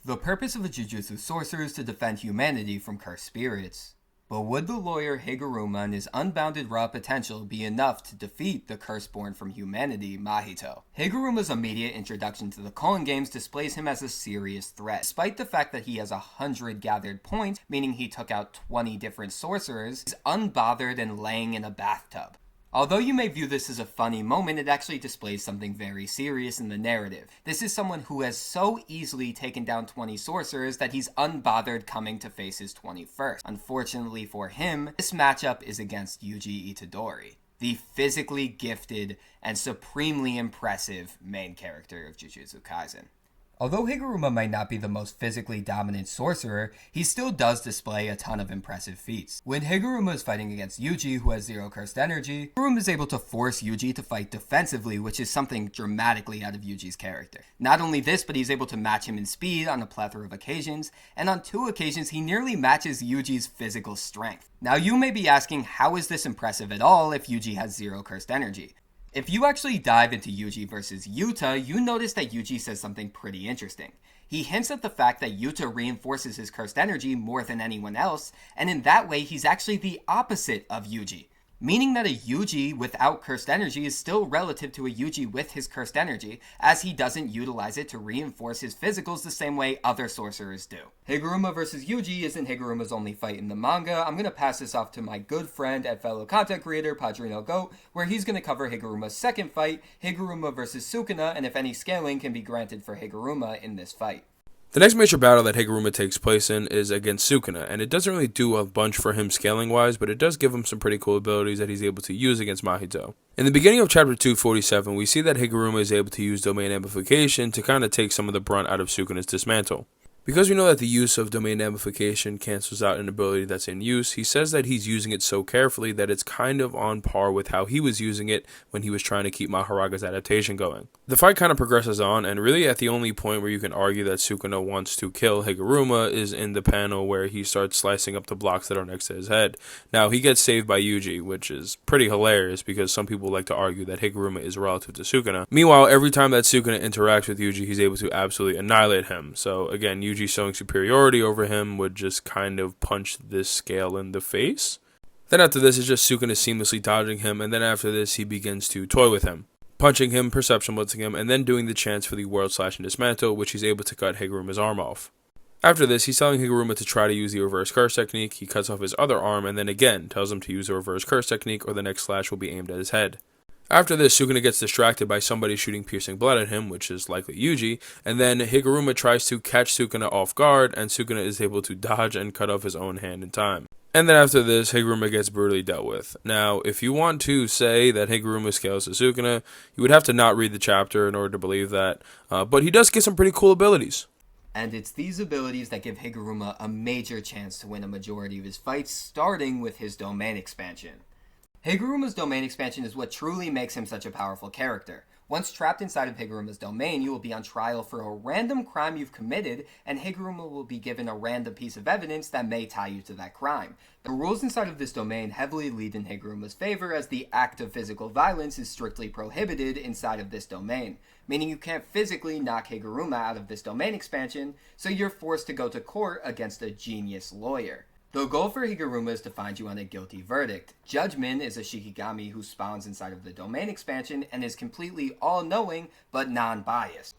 The purpose of a Jujutsu sorcerer is to defend humanity from cursed spirits. But would the lawyer Higuruma and his unbounded raw potential be enough to defeat the curse born from humanity, Mahito? Higuruma's immediate introduction to the Culling Games displays him as a serious threat. Despite the fact that he has 100 gathered points, meaning he took out 20 different sorcerers, he's unbothered and laying in a bathtub. Although you may view this as a funny moment, it actually displays something very serious in the narrative. This is someone who has so easily taken down 20 sorcerers that he's unbothered coming to face his 21st. Unfortunately for him, this matchup is against Yuji Itadori, the physically gifted and supremely impressive main character of Jujutsu Kaisen. Although Higuruma might not be the most physically dominant sorcerer, he still does display a ton of impressive feats. When Higuruma is fighting against Yuji, who has zero cursed energy, Higuruma is able to force Yuji to fight defensively, which is something dramatically out of Yuji's character. Not only this, but he's able to match him in speed on a plethora of occasions, and on 2 occasions he nearly matches Yuji's physical strength. Now you may be asking, how is this impressive at all if Yuji has zero cursed energy? If you actually dive into Yuji versus Yuta, you notice that Yuji says something pretty interesting. He hints at the fact that Yuta reinforces his cursed energy more than anyone else, and in that way he's actually the opposite of Yuji. Meaning that a Yuji without cursed energy is still relative to a Yuji with his cursed energy, as he doesn't utilize it to reinforce his physicals the same way other sorcerers do. Higuruma vs Yuji isn't Higuruma's only fight in the manga. I'm going to pass this off to my good friend and fellow content creator, Padrino Goat, where he's going to cover Higuruma's second fight, Higuruma vs Sukuna, and if any scaling can be granted for Higuruma in this fight. The next major battle that Higuruma takes place in is against Sukuna, and it doesn't really do a bunch for him scaling-wise, but it does give him some pretty cool abilities that he's able to use against Mahito. In the beginning of chapter 247, we see that Higuruma is able to use domain amplification to kind of take some of the brunt out of Sukuna's dismantle. Because we know that the use of domain amplification cancels out an ability that's in use, he says that he's using it so carefully that it's kind of on par with how he was using it when he was trying to keep Maharaga's adaptation going. The fight kind of progresses on, and really at the only point where you can argue that Sukuna wants to kill Higuruma is in the panel where he starts slicing up the blocks that are next to his head. Now, he gets saved by Yuji, which is pretty hilarious because some people like to argue that Higuruma is relative to Sukuna. Meanwhile, every time that Sukuna interacts with Yuji, he's able to absolutely annihilate him. So again, Yuji showing superiority over him would just kind of punch this scale in the face. Then after this is just Sukuna seamlessly dodging him, and then after this he begins to toy with him, punching him, perception blitzing him, and then doing the chance for the world slash and dismantle, which he's able to cut Higuruma's arm off. After this, he's telling Higuruma to try to use the reverse curse technique. He cuts off his other arm and then again tells him to use the reverse curse technique or the next slash will be aimed at his head. After this, Sukuna gets distracted by somebody shooting piercing blood at him, which is likely Yuji, and then Higuruma tries to catch Sukuna off guard, and Sukuna is able to dodge and cut off his own hand in time. And then after this, Higuruma gets brutally dealt with. Now, if you want to say that Higuruma scales to Sukuna, you would have to not read the chapter in order to believe that, but he does get some pretty cool abilities. And it's these abilities that give Higuruma a major chance to win a majority of his fights, starting with his domain expansion. Higuruma's domain expansion is what truly makes him such a powerful character. Once trapped inside of Higuruma's domain, you will be on trial for a random crime you've committed, and Higuruma will be given a random piece of evidence that may tie you to that crime. The rules inside of this domain heavily lead in Higuruma's favor, as the act of physical violence is strictly prohibited inside of this domain, meaning you can't physically knock Higuruma out of this domain expansion, so you're forced to go to court against a genius lawyer. The goal for Higuruma is to find you on a guilty verdict. Judgment is a Shikigami who spawns inside of the domain expansion and is completely all-knowing but non-biased.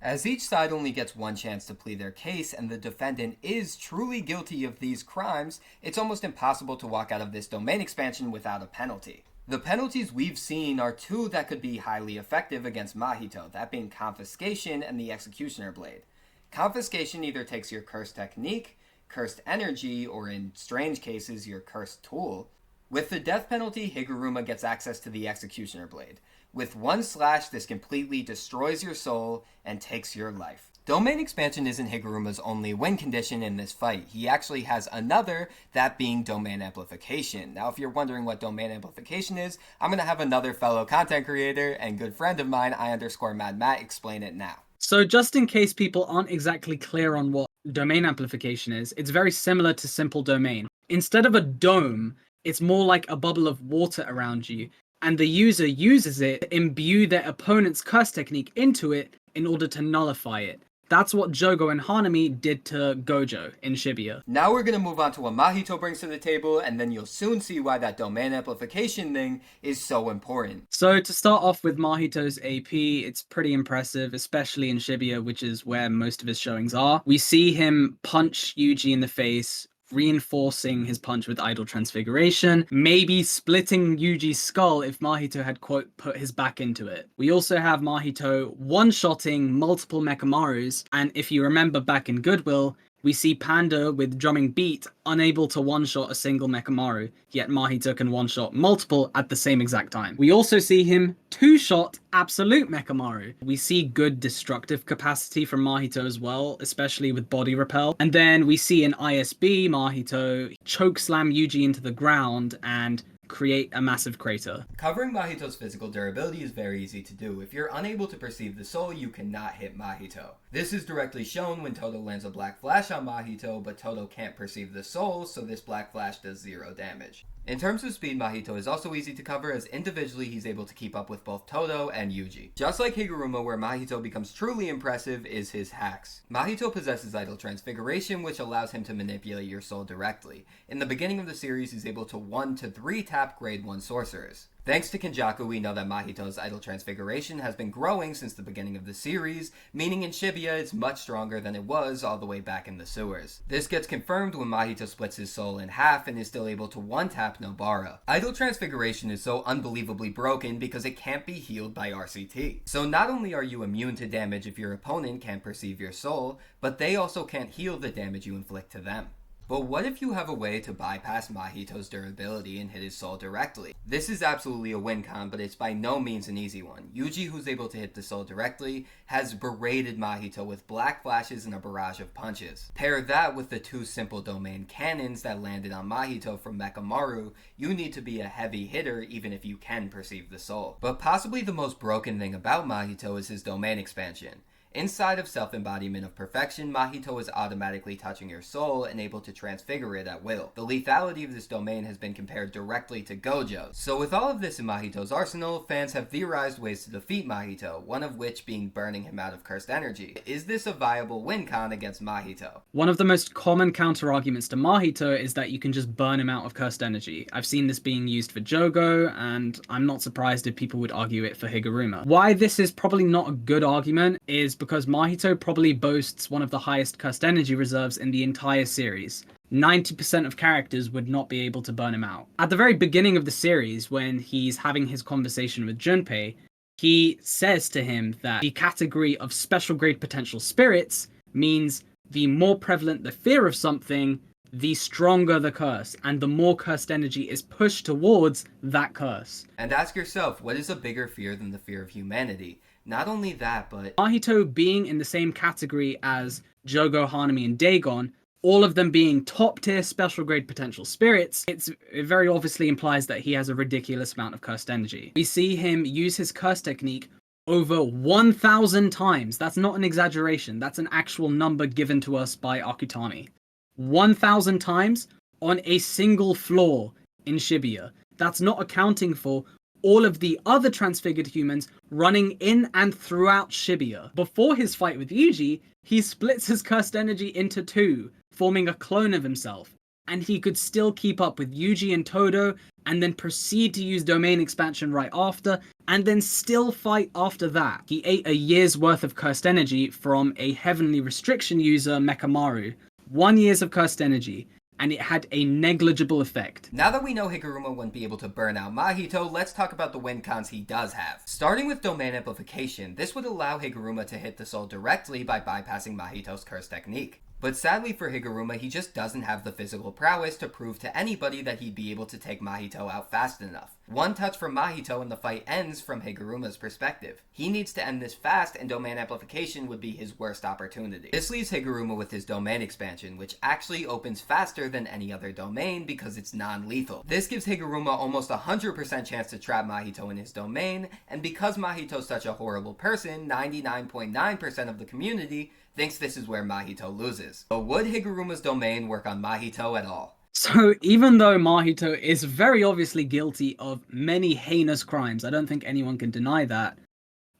As each side only gets one chance to plead their case and the defendant is truly guilty of these crimes, it's almost impossible to walk out of this domain expansion without a penalty. The penalties we've seen are 2 that could be highly effective against Mahito, that being confiscation and the executioner blade. Confiscation either takes your cursed technique, cursed energy, or in strange cases, your cursed tool. With the death penalty, Higuruma gets access to the executioner blade. With one slash, this completely destroys your soul and takes your life. Domain expansion isn't Higuruma's only win condition in this fight. He actually has another, that being domain amplification. Now, if you're wondering what domain amplification is, I'm going to have another fellow content creator and good friend of mine, I_MadMatt, explain it now. So just in case people aren't exactly clear on what domain amplification is, it's very similar to simple domain. Instead of a dome, it's more like a bubble of water around you, and the user uses it to imbue their opponent's curse technique into it in order to nullify it. That's what Jogo and Hanami did to Gojo in Shibuya. Now we're gonna move on to what Mahito brings to the table, and then you'll soon see why that domain amplification thing is so important. So to start off with Mahito's AP, it's pretty impressive, especially in Shibuya, which is where most of his showings are. We see him punch Yuji in the face, reinforcing his punch with idle transfiguration, maybe splitting Yuji's skull if Mahito had, quote, put his back into it. We also have Mahito one-shotting multiple Mekamarus, and if you remember back in Goodwill, we see Panda with drumming beat unable to one-shot a single Mekamaru, yet Mahito can one-shot multiple at the same exact time. We also see him two-shot Absolute Mekamaru. We see good destructive capacity from Mahito as well, especially with body repel. And then we see in ISB Mahito chokeslam Yuji into the ground and create a massive crater. Covering Mahito's physical durability is very easy to do. If you're unable to perceive the soul, you cannot hit Mahito. This is directly shown when Todo lands a Black Flash on Mahito, but Todo can't perceive the soul, so this Black Flash does 0 damage. In terms of speed, Mahito is also easy to cover, as individually he's able to keep up with both Todo and Yuji. Just like Higuruma, where Mahito becomes truly impressive is his hacks. Mahito possesses idle transfiguration, which allows him to manipulate your soul directly. In the beginning of the series, he's able to 1 to 3 tap grade 1 sorcerers. Thanks to Kenjaku, we know that Mahito's idle transfiguration has been growing since the beginning of the series, meaning in Shibuya it's much stronger than it was all the way back in the sewers. This gets confirmed when Mahito splits his soul in half and is still able to one-tap Nobara. Idle transfiguration is so unbelievably broken because it can't be healed by RCT. So not only are you immune to damage if your opponent can't perceive your soul, but they also can't heal the damage you inflict to them. But what if you have a way to bypass Mahito's durability and hit his soul directly? This is absolutely a win con, but it's by no means an easy one. Yuji, who's able to hit the soul directly, has berated Mahito with black flashes and a barrage of punches. Pair that with the 2 simple domain cannons that landed on Mahito from Mekamaru, you need to be a heavy hitter even if you can perceive the soul. But possibly the most broken thing about Mahito is his domain expansion. Inside of Self-Embodiment of Perfection, Mahito is automatically touching your soul and able to transfigure it at will. The lethality of this domain has been compared directly to Gojo's. So with all of this in Mahito's arsenal, fans have theorized ways to defeat Mahito, one of which being burning him out of cursed energy. Is this a viable win con against Mahito? One of the most common counter-arguments to Mahito is that you can just burn him out of cursed energy. I've seen this being used for Jogo, and I'm not surprised if people would argue it for Higuruma. Why this is probably not a good argument is because Mahito probably boasts one of the highest cursed energy reserves in the entire series. 90% of characters would not be able to burn him out. At the very beginning of the series, when he's having his conversation with Junpei, he says to him that the category of special grade potential spirits means the more prevalent the fear of something, the stronger the curse, and the more cursed energy is pushed towards that curse. And ask yourself, what is a bigger fear than the fear of humanity? Not only that, but Mahito being in the same category as Jogo, Hanami, and Dagon, all of them being top tier special grade potential spirits, it very obviously implies that he has a ridiculous amount of cursed energy. We see him use his curse technique over 1,000 times. That's not an exaggeration. That's an actual number given to us by Akutami. 1,000 times on a single floor in Shibuya. That's not accounting for all of the other transfigured humans running in and throughout Shibuya. Before his fight with Yuji, he splits his cursed energy into 2, forming a clone of himself. And he could still keep up with Yuji and Todo, and then proceed to use domain expansion right after, and then still fight after that. He ate a year's worth of cursed energy from a heavenly restriction user, Mekamaru. 1 year's of cursed energy, and it had a negligible effect. Now that we know Higuruma wouldn't be able to burn out Mahito, let's talk about the win cons he does have. Starting with domain amplification, this would allow Higuruma to hit the soul directly by bypassing Mahito's curse technique. But sadly for Higuruma, he just doesn't have the physical prowess to prove to anybody that he'd be able to take Mahito out fast enough. One touch from Mahito and the fight ends from Higuruma's perspective. He needs to end this fast, and domain amplification would be his worst opportunity. This leaves Higuruma with his domain expansion, which actually opens faster than any other domain because it's non-lethal. This gives Higuruma almost 100% chance to trap Mahito in his domain, and because Mahito's such a horrible person, 99.9% of the community thinks this is where Mahito loses. But would Higuruma's domain work on Mahito at all? So even though Mahito is very obviously guilty of many heinous crimes, I don't think anyone can deny that,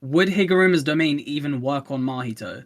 would Higuruma's domain even work on Mahito?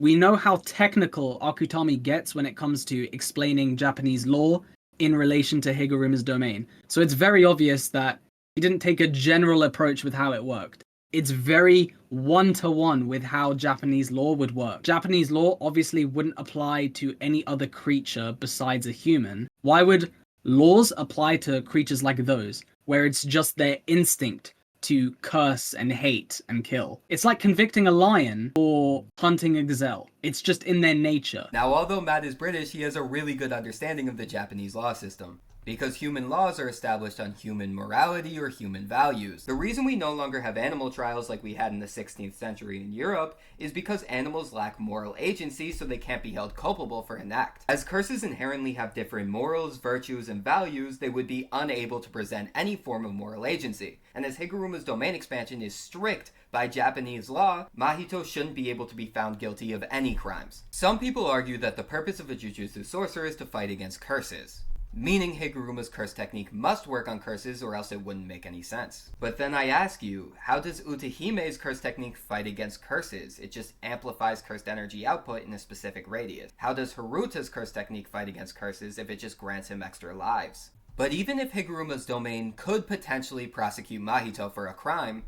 We know how technical Akutami gets when it comes to explaining Japanese law in relation to Higuruma's domain. So it's very obvious that he didn't take a general approach with how it worked. It's very one-to-one with how Japanese law would work. Japanese law obviously wouldn't apply to any other creature besides a human. Why would laws apply to creatures like those, where it's just their instinct to curse and hate and kill? It's like convicting a lion or hunting a gazelle. It's just in their nature. Now, although Matt is British, he has a really good understanding of the Japanese law system, because human laws are established on human morality or human values. The reason we no longer have animal trials like we had in the 16th century in Europe is because animals lack moral agency, so they can't be held culpable for an act. As curses inherently have different morals, virtues, and values, they would be unable to present any form of moral agency. And as Higuruma's domain expansion is strict by Japanese law, Mahito shouldn't be able to be found guilty of any crimes. Some people argue that the purpose of a Jujutsu sorcerer is to fight against curses, meaning Higuruma's curse technique must work on curses or else it wouldn't make any sense. But then I ask you, how does Utahime's curse technique fight against curses? It just amplifies cursed energy output in a specific radius. How does Haruta's curse technique fight against curses if it just grants him extra lives? But even if Higuruma's domain could potentially prosecute Mahito for a crime,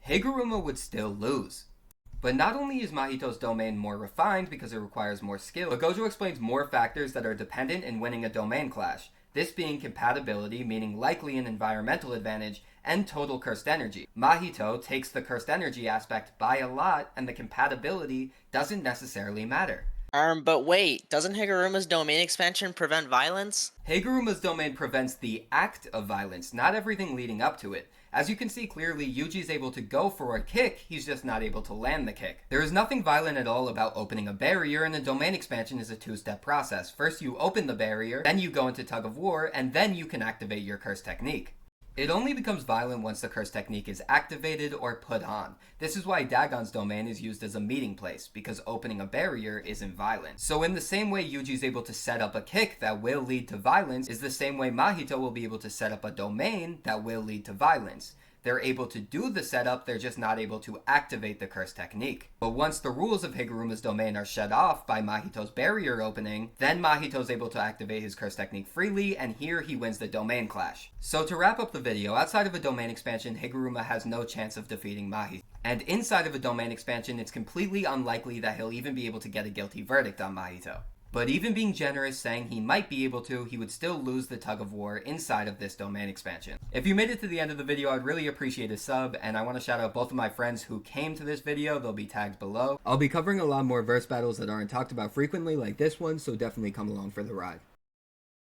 Higuruma would still lose. But not only is Mahito's domain more refined because it requires more skill, but Gojo explains more factors that are dependent in winning a domain clash, this being compatibility, meaning likely an environmental advantage, and total cursed energy. Mahito takes the cursed energy aspect by a lot, and the compatibility doesn't necessarily matter. But wait, doesn't Higuruma's domain expansion prevent violence? Higuruma's domain prevents the act of violence, not everything leading up to it. As you can see clearly, Yuji's able to go for a kick, he's just not able to land the kick. There is nothing violent at all about opening a barrier, and a domain expansion is a two-step process. First you open the barrier, then you go into tug of war, and then you can activate your curse technique. It only becomes violent once the curse technique is activated or put on. This is why Dagon's domain is used as a meeting place, because opening a barrier isn't violent. So in the same way Yuji's able to set up a kick that will lead to violence, is the same way Mahito will be able to set up a domain that will lead to violence. They're able to do the setup, they're just not able to activate the curse technique. But once the rules of Higuruma's domain are shut off by Mahito's barrier opening, then Mahito's able to activate his curse technique freely, and here he wins the domain clash. So to wrap up the video, outside of a domain expansion, Higuruma has no chance of defeating Mahito. And inside of a domain expansion, it's completely unlikely that he'll even be able to get a guilty verdict on Mahito. But even being generous, saying he might be able to, he would still lose the tug of war inside of this domain expansion. If you made it to the end of the video, I'd really appreciate a sub, and I want to shout out both of my friends who came to this video. They'll be tagged below. I'll be covering a lot more verse battles that aren't talked about frequently like this one, so definitely come along for the ride.